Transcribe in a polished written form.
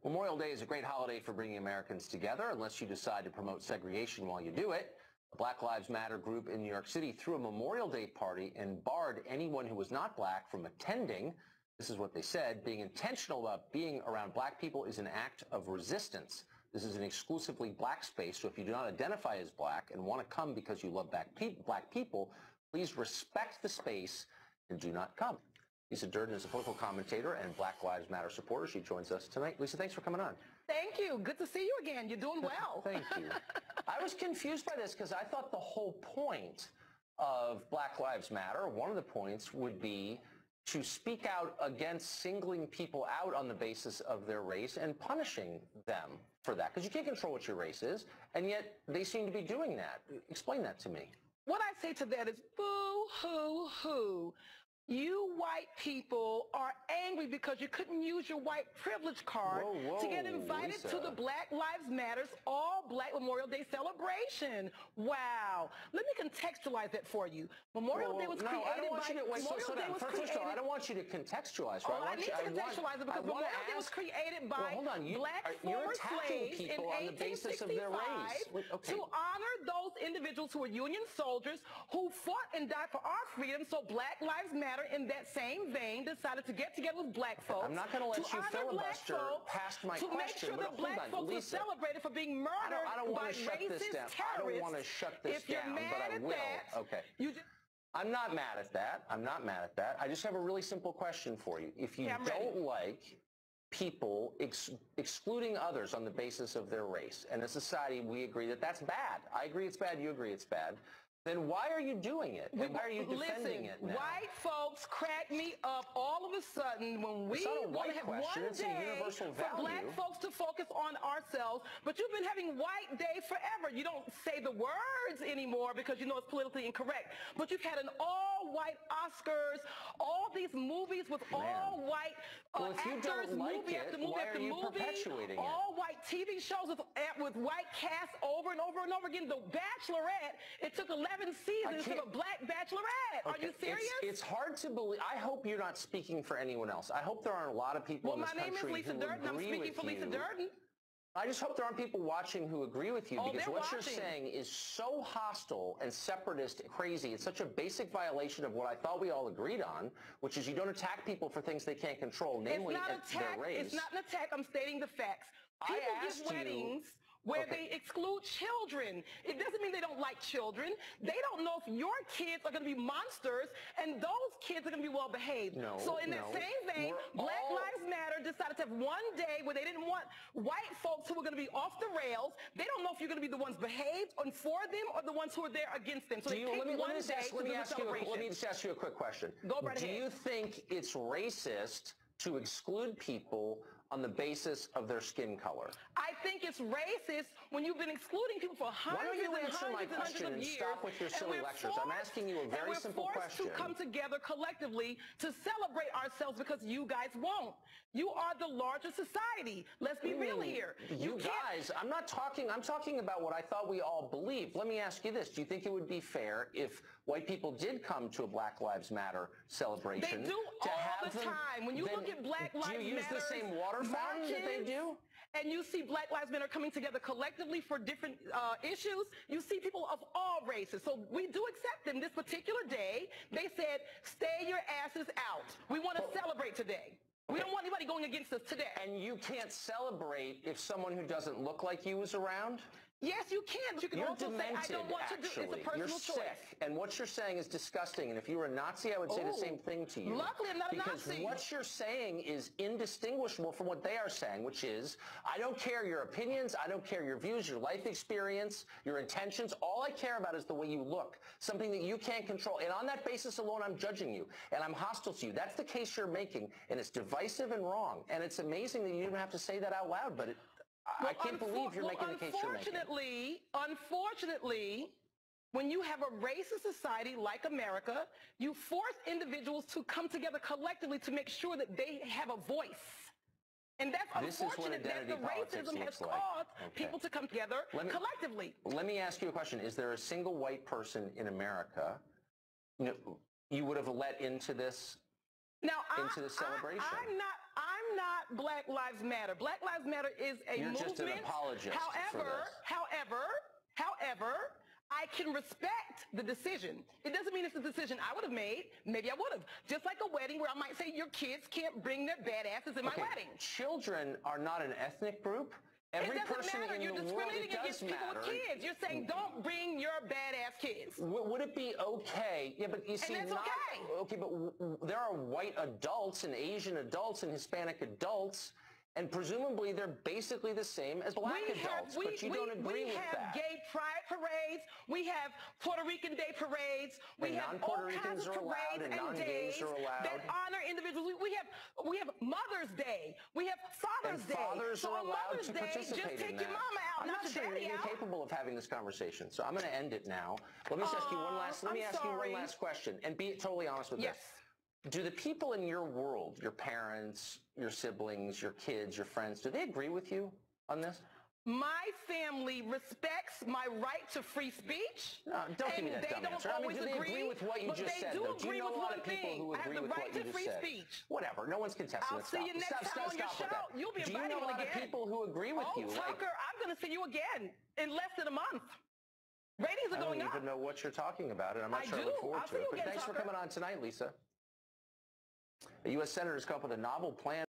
Memorial Day is a great holiday for bringing Americans together, unless you decide to promote segregation while you do it. A Black Lives Matter group in New York City threw a Memorial Day party and barred anyone who was not black from attending. This is what they said: being intentional about being around black people is an act of resistance. This is an exclusively black space, so if you do not identify as black and want to come because you love black people, please respect the space and do not come. Lisa Durden is a political commentator and Black Lives Matter supporter. She joins us tonight. Lisa, thanks for coming on. Thank you. Good to see you again. You're doing well. Thank you. I was confused by this because I thought the whole point of Black Lives Matter, one of the points, would be to speak out against singling people out on the basis of their race and punishing them for that. Because you can't control what your race is, and yet they seem to be doing that. Explain that to me. What I say to that is boo, hoo, hoo. You white people are angry because you couldn't use your white privilege card to get invited Lisa. to the Black Lives Matters All Black Memorial Day celebration. Wow. Let me contextualize that for you. Memorial Day was created by... First of all, I don't want you to contextualize. Right? I need to contextualize it because Memorial Day was created by black former slaves in 1865 to honor those individuals who were Union soldiers who fought and died for our freedom. So Black Lives Matter, in that same vein, decided to get together with black folks. I'm not going to let you filibuster past my question. To make sure that black folks were celebrated for being murdered by racist terrorists. I don't want to shut this down. If you're mad at that, okay. I'm not mad at that. I'm not mad at that. I just have a really simple question for you. If you don't like people excluding others on the basis of their race, and as a society we agree that that's bad. I agree it's bad. You agree it's bad. Then why are you doing it? And why are you defending it now? White folks crack me up all of a sudden when we want to have one day for black folks to focus on ourselves. But you've been having White Day forever. You don't say the words anymore because you know it's politically incorrect. But you've had an all-white Oscars, all these movies with all-white actors, movie after movie after movie, all-white TV shows with white casts over and over and over again. The Bachelorette, it took 11 seasons of a black bachelorette. Are you serious? It's hard to believe. I hope you're not speaking for anyone else. I hope there aren't a lot of people in this country who agree with you. Well, my name is Lisa Durden. I'm speaking for Lisa Durden. I just hope there aren't people watching who agree with you, because what you're saying is so hostile and separatist, crazy. It's such a basic violation of what I thought we all agreed on, which is you don't attack people for things they can't control, namely their race. It's not an attack. I'm stating the facts. People give weddings where they exclude children. It doesn't mean they don't like children. They don't know if your kids are going to be monsters and those kids are going to be well behaved. So in that same vein, Black Lives Matter decided to have one day where they didn't want white folks who were going to be off the rails. They don't know if you're going to be the ones behaved and for them or the ones who are there against them. So they pick one day to do the celebration. Let me just ask you a quick question. Go right ahead. Do you think it's racist to exclude people on the basis of their skin color? I think it's racist when you've been excluding people for hundreds and hundreds of years. Stop with your silly lectures. I'm asking you a very simple question. We're forced to come together collectively to celebrate ourselves because you guys won't. You are the larger society. Let's be real here. You guys, I'm talking about what I thought we all believed. Let me ask you this. Do you think it would be fair if white people did come to a Black Lives Matter celebration? They do all the time. When you look at Black Lives Matter, do you use the same water fountain that they do? And you see Black Lives Matter coming together collectively for different issues. You see people of all races. So we do accept them. This particular day, they said, stay your asses out. We want to celebrate today. We don't want anybody going against us today. And you can't celebrate if someone who doesn't look like you is around? Yes, you can. But you can also say, I don't want to do it. It's a personal choice. You're sick. And what you're saying is disgusting. And if you were a Nazi, I would say the same thing to you. Luckily, I'm not a Nazi. Because what you're saying is indistinguishable from what they are saying, which is, I don't care your opinions, I don't care your views, your life experience, your intentions. All I care about is the way you look, something that you can't control. And on that basis alone, I'm judging you. And I'm hostile to you. That's the case you're making. And it's divisive and wrong. And it's amazing that you didn't have to say that out loud, but I can't believe you're making the case you're making. Unfortunately, when you have a racist society like America, you force individuals to come together collectively to make sure that they have a voice. And that's unfortunate that the racism has caused people to come together collectively. Let me ask you a question. Is there a single white person in America you would have let into this celebration? I'm not Black Lives Matter. Black Lives Matter is a movement. You're just an apologist for this. However, I can respect the decision. It doesn't mean it's a decision I would have made. Maybe I would have. Just like a wedding where I might say your kids can't bring their badasses in my wedding. Children are not an ethnic group. Every person in the world, it does matter. People with kids. You're saying don't bring your badass kids. Would it be okay? Yeah, but you see, and that's okay, but there are white adults and Asian adults and Hispanic adults, and presumably they're basically the same as black adults, but you don't agree with that. We have gay pride parades. We have Puerto Rican Day parades. We have all kinds of parades and days that honor individuals. We have Mother's Day. We have Father's Day. Fathers so are on allowed Mother's to Day, participate just take in your that. mama out, I'm not sure you're even capable of having this conversation, so I'm going to end it now. Let me just ask you one last. Let me ask you one last question, and be totally honest with this. Do the people in your world, your parents, your siblings, your kids, your friends, do they agree with you on this? My family respects my right to free speech. Don't give me that dumb answer. I mean, do they agree with what you just said, though? Do you know a lot of people who agree with what you just said? Whatever. No one's contesting it. I'll see you next time on your show. You'll be invited again. Do you know a lot of people who agree with you? Tucker, I'm going to see you again in less than a month. Ratings are going up. I don't even know what you're talking about, and I'm not sure I look forward to it. But thanks for coming on tonight, Lisa. A U.S. Senator has come up with a novel plan